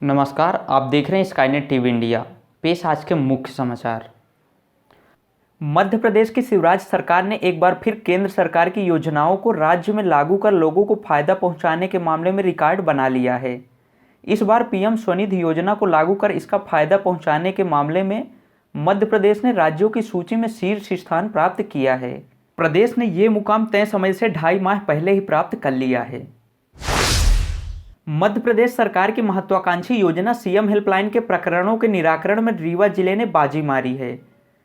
नमस्कार, आप देख रहे हैं स्काईनेट टीवी इंडिया। पेश आज के मुख्य समाचार। मध्य प्रदेश की शिवराज सरकार ने एक बार फिर केंद्र सरकार की योजनाओं को राज्य में लागू कर लोगों को फायदा पहुंचाने के मामले में रिकॉर्ड बना लिया है। इस बार पीएम स्वनिधि योजना को लागू कर इसका फायदा पहुंचाने के मामले में मध्य प्रदेश ने राज्यों की सूची में शीर्ष स्थान प्राप्त किया है। प्रदेश ने ये मुकाम तय समय से 2.5 माह पहले ही प्राप्त कर लिया है। मध्य प्रदेश सरकार की महत्वाकांक्षी योजना सीएम हेल्पलाइन के प्रकरणों के निराकरण में रीवा जिले ने बाजी मारी है।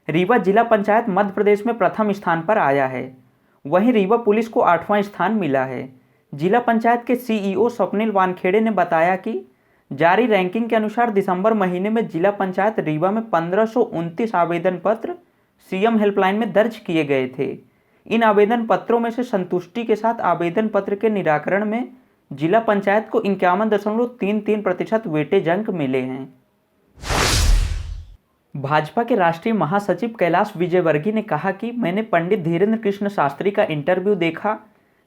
रीवा जिला पंचायत मध्य प्रदेश में प्रथम स्थान पर आया है। वहीं रीवा पुलिस को 8वां स्थान मिला है। जिला पंचायत के सीईओ स्वप्निल वानखेड़े ने बताया कि जारी रैंकिंग के अनुसार दिसंबर महीने में जिला पंचायत रीवा में 1529 आवेदन पत्र सीएम हेल्पलाइन में दर्ज किए गए थे। इन आवेदन पत्रों में से संतुष्टि के साथ आवेदन पत्र के निराकरण में जिला पंचायत को 51.33% वेटेज अंक मिले हैं। भाजपा के राष्ट्रीय महासचिव कैलाश विजयवर्गीय ने कहा कि मैंने पंडित धीरेन्द्र कृष्ण शास्त्री का इंटरव्यू देखा,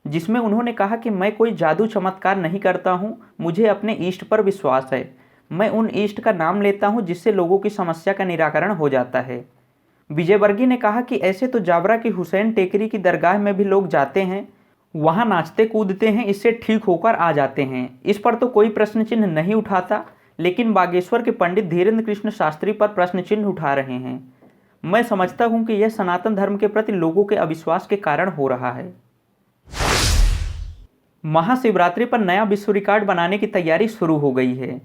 जिसमें उन्होंने कहा कि मैं कोई जादू चमत्कार नहीं करता हूं, मुझे अपने इष्ट पर विश्वास है। मैं उन इष्ट का नाम लेता हूं जिससे लोगों की समस्या का निराकरण हो जाता है। विजयवर्गीय ने कहा कि ऐसे तो जावरा की हुसैन टेकरी की दरगाह में भी लोग जाते हैं, वहां नाचते कूदते हैं, इससे ठीक होकर आ जाते हैं। इस पर तो कोई प्रश्न चिन्ह नहीं उठाता, लेकिन बागेश्वर के पंडित धीरेन्द्र कृष्ण शास्त्री पर प्रश्न चिन्ह उठा रहे हैं। मैं समझता हूं कि यह सनातन धर्म के प्रति लोगों के अविश्वास के कारण हो रहा है। महाशिवरात्रि पर नया विश्व रिकॉर्ड बनाने की तैयारी शुरू हो गई है।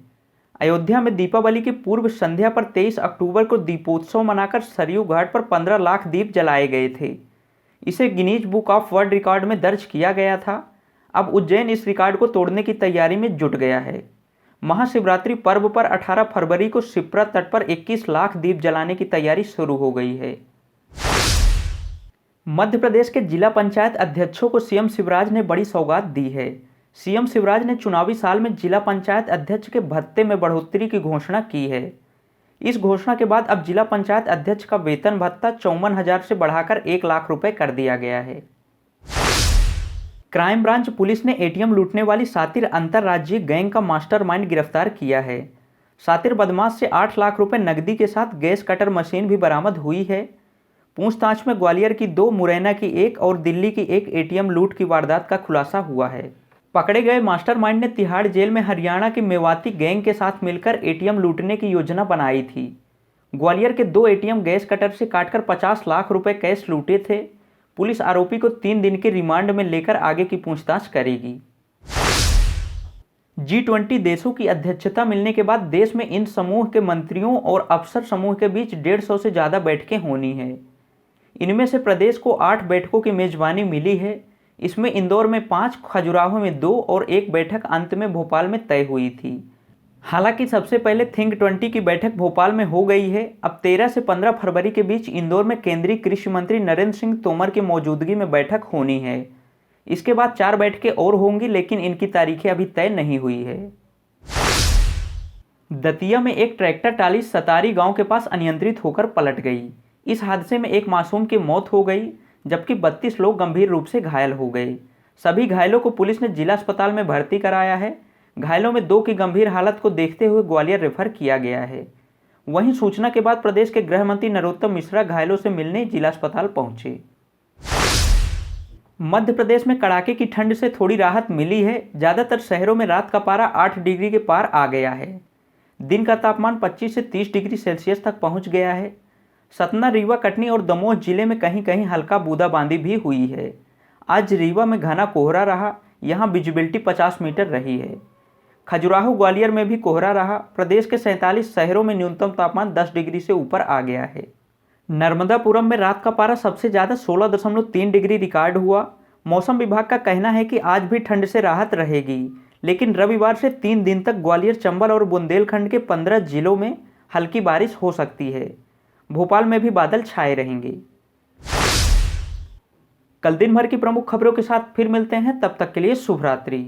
अयोध्या में दीपावली की पूर्व संध्या पर 23 अक्टूबर को दीपोत्सव मनाकर सरयू घाट पर 15 लाख दीप जलाए गए थे। इसे Guinness book of world record में दर्ज किया गया था। अब उज्जैन इस रिकॉर्ड को तोड़ने की तैयारी में जुट गया है। महाशिवरात्रि पर्व पर 18 फरवरी को शिप्रा तट पर 21 लाख दीप जलाने की तैयारी शुरू हो गई है। मध्य प्रदेश के जिला पंचायत अध्यक्षों को सीएम शिवराज ने बड़ी सौगात दी है। सीएम शिवराज ने चुनावी साल में जिला पंचायत अध्यक्ष के भत्ते में बढ़ोतरी की घोषणा की है। इस घोषणा के बाद अब जिला पंचायत अध्यक्ष का वेतन भत्ता 54,000 से बढ़ाकर 1 लाख रुपए कर दिया गया है। क्राइम ब्रांच पुलिस ने एटीएम लूटने वाली सातिर अंतर्राज्यीय गैंग का मास्टरमाइंड गिरफ्तार किया है। सातिर बदमाश से 8 लाख रुपए नकदी के साथ गैस कटर मशीन भी बरामद हुई है। पूछताछ में ग्वालियर की 2, मुरैना की 1 और दिल्ली की 1 एटीएम लूट की वारदात का खुलासा हुआ है। पकड़े गए मास्टरमाइंड ने तिहाड़ जेल में हरियाणा की मेवाती गैंग के साथ मिलकर एटीएम लूटने की योजना बनाई थी। ग्वालियर के 2 एटीएम गैस कटर से काटकर 50 लाख रुपए कैश लूटे थे। पुलिस आरोपी को 3 दिन के रिमांड में लेकर आगे की पूछताछ करेगी। G20 देशों की अध्यक्षता मिलने के बाद देश में इन समूह के मंत्रियों और अफसर समूह के बीच 150 से ज़्यादा बैठकें होनी है। इनमें से प्रदेश को 8 बैठकों की मेजबानी मिली है। इसमें इंदौर में 5, खजुराहो में 2 और 1 बैठक अंत में भोपाल में तय हुई थी। हालांकि सबसे पहले थिंक 20 की बैठक भोपाल में हो गई है। अब 13 से 15 फरवरी के बीच इंदौर में केंद्रीय कृषि मंत्री नरेंद्र सिंह तोमर की मौजूदगी में बैठक होनी है। इसके बाद 4 बैठकें और होंगी, लेकिन इनकी तारीखें अभी तय नहीं हुई है। दतिया में एक ट्रैक्टर ट्राली सतारी गांव के पास अनियंत्रित होकर पलट गई। इस हादसे में एक मासूम की मौत हो गई, जबकि 32 लोग गंभीर रूप से घायल हो गए। सभी घायलों को पुलिस ने जिला अस्पताल में भर्ती कराया है। घायलों में 2 की गंभीर हालत को देखते हुए ग्वालियर रेफर किया गया है। वहीं सूचना के बाद प्रदेश के गृह मंत्री नरोत्तम मिश्रा घायलों से मिलने जिला अस्पताल पहुंचे। मध्य प्रदेश में कड़ाके की ठंड से थोड़ी राहत मिली है। ज़्यादातर शहरों में रात का पारा 8 डिग्री के पार आ गया है। दिन का तापमान 25 से 30 डिग्री सेल्सियस तक पहुंच गया है। सतना, रीवा, कटनी और दमोह जिले में कहीं कहीं हल्का बूंदाबांदी भी हुई है। आज रीवा में घना कोहरा रहा, यहां विजिबिलिटी 50 मीटर रही है। खजुराहो, ग्वालियर में भी कोहरा रहा। प्रदेश के 47 शहरों में न्यूनतम तापमान 10 डिग्री से ऊपर आ गया है। नर्मदापुरम में रात का पारा सबसे ज़्यादा 16.3 डिग्री रिकॉर्ड हुआ। मौसम विभाग का कहना है कि आज भी ठंड से राहत रहेगी, लेकिन रविवार से 3 दिन तक ग्वालियर, चंबल और बुंदेलखंड के 15 जिलों में हल्की बारिश हो सकती है। भोपाल में भी बादल छाए रहेंगे। कल दिन भर की प्रमुख खबरों के साथ फिर मिलते हैं, तब तक के लिए शुभ रात्रि।